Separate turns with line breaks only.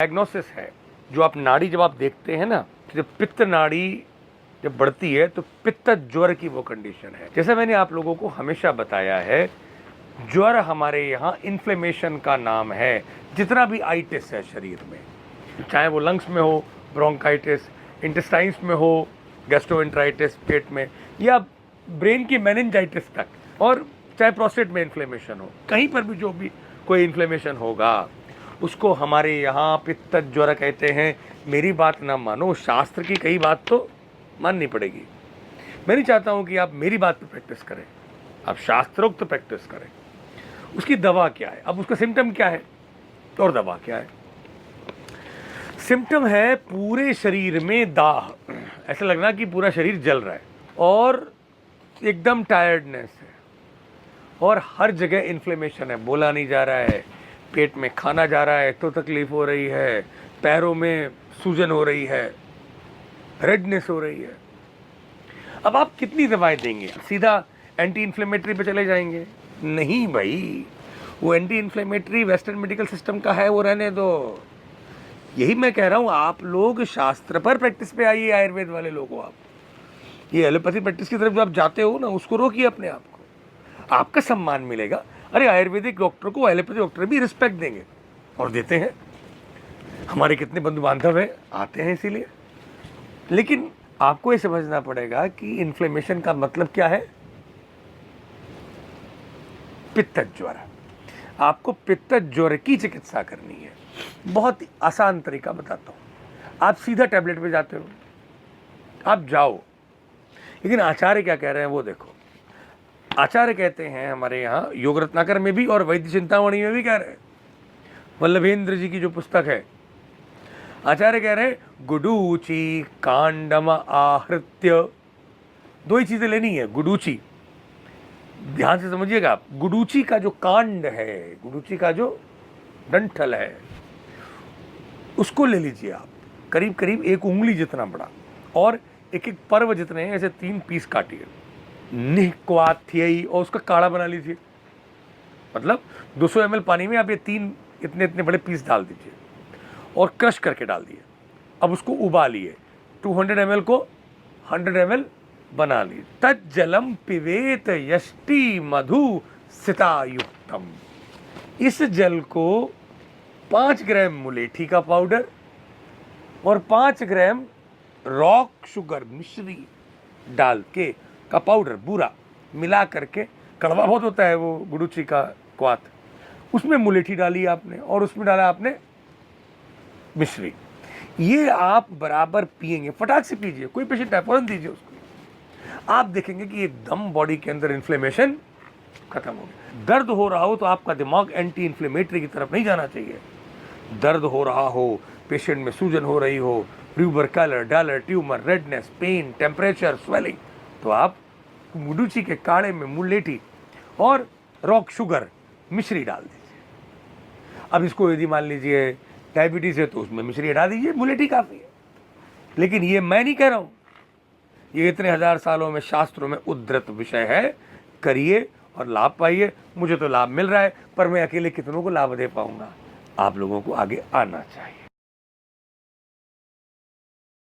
Diagnosis है। जो आप नाड़ी जब आप देखते हैं ना, तो जब पित्त नाड़ी जब बढ़ती है तो पित्त ज्वर की वो कंडीशन है। जैसे मैंने आप लोगों को हमेशा बताया है, ज्वर हमारे यहाँ इन्फ्लेमेशन का नाम है। जितना भी आइटिस है शरीर में, चाहे वो लंग्स में हो ब्रोंकाइटिस, इंटेस्टाइन्स में हो गैस्ट्रोएंटराइटिस पेट में, या ब्रेन की मेनिंजाइटिस तक, और चाहे प्रोस्टेट में इन्फ्लेमेशन हो, कहीं पर भी जो भी कोई इन्फ्लेमेशन होगा उसको हमारे यहाँ पित्त ज्वर कहते हैं। मेरी बात ना मानो, शास्त्र की कई बात तो माननी पड़ेगी। मैं नहीं चाहता हूँ कि आप मेरी बात पर प्रैक्टिस करें, आप शास्त्रोक्त प्रैक्टिस करें। उसकी दवा क्या है, अब उसका सिम्टम क्या है और दवा क्या है। सिम्टम है पूरे शरीर में दाह, ऐसा लगना कि पूरा शरीर जल रहा है और एकदम टायर्डनेस है, और हर जगह इन्फ्लेमेशन है, बोला नहीं जा रहा है, पेट में खाना जा रहा है तो तकलीफ हो रही है, पैरों में सूजन हो रही है, रेडनेस हो रही है। अब आप कितनी दवाएं देंगे? सीधा एंटी इन्फ्लेमेटरी पे चले जाएंगे? नहीं भाई, वो anti inflammatory western medical system का है, वो रहने दो। यही मैं कह रहा हूँ, आप लोग शास्त्र पर प्रैक्टिस पे आइए। आयुर्वेद वाले लोग हो आप, ये एलोपैथी प्रैक्टिस की तरफ जो आप जाते हो ना, उसको रोकिए अपने आप को, आपका सम्मान मिलेगा। अरे आयुर्वेदिक डॉक्टर को एलोपैथी डॉक्टर भी रिस्पेक्ट देंगे, और देते हैं। हमारे कितने बंधु बांधव हैं, आते हैं इसीलिए। लेकिन आपको ये समझना पड़ेगा कि इन्फ्लेमेशन का मतलब क्या है। पित्त ज्वर, आपको पित्त ज्वर की चिकित्सा करनी है। बहुत ही आसान तरीका बताता हूँ। आप सीधा टैबलेट पे जाते हो, आप जाओ, लेकिन आचार्य क्या कह रहे हैं वो देखो। आचार्य कहते हैं हमारे यहाँ योग रत्नाकर में भी और वैद्य चिंतामणि में भी कह रहे हैं, वल्लभेंद्र जी की जो पुस्तक है, आचार्य कह रहे हैं गुडूची कांडम आहृत्य। दो ही चीजें लेनी है। गुडूची, ध्यान से समझिएगा आप, गुडूची का जो कांड है, गुडूची का जो डंठल है, उसको ले लीजिए आप, करीब करीब 1 उंगली जितना बड़ा, और एक एक पर्व जितने हैं, ऐसे 3 पीस काटिए, निक्वाथ्यई, और उसका काढ़ा बना लीजिए। मतलब 200 ml पानी में आप ये 3 इतने इतने बड़े पीस डाल दीजिए और क्रश करके डाल दिए। अब उसको उबालिए, 200 ml को 100 ml बना लीजिए। तज्जलम पिबेत यष्टि मधु सितायुक्तम। इस जल को 5 ग्राम मुलेठी का पाउडर और 5 ग्राम रॉक शुगर मिश्री डाल के का पाउडर पूरा मिला करके, कड़वा बहुत होता है वो गुडूची का क्वाथ, उसमें मुलेठी डाली आपने और उसमें डाला आपने मिश्री। ये आप बराबर पिएंगे, फटाक से पीजिए, कोई पेशेंट है फौरन दीजिए उसको। आप देखेंगे कि एकदम बॉडी के अंदर इन्फ्लेमेशन खत्म हो गया। दर्द हो रहा हो तो आपका दिमाग एंटी इन्फ्लेमेटरी की तरफ नहीं जाना चाहिए। दर्द हो रहा हो, पेशेंट में सूजन हो रही हो, rubor calor, dolor, tumour, redness, pain, temperature, swelling, तो आप गुडूची के काढ़े में मुलेठी और रॉक शुगर मिश्री डाल दीजिए। अब इसको यदि मान लीजिए डायबिटीज है तो उसमें मिश्री हटा दीजिए, मुलेठी काफ़ी है। लेकिन ये मैं नहीं कह रहा हूँ, ये इतने 1000 सालों में शास्त्रों में उद्धृत विषय है। करिए और लाभ पाइए। मुझे तो लाभ मिल रहा है, पर मैं अकेले कितनों को लाभ दे पाऊंगा? आप लोगों को आगे आना चाहिए।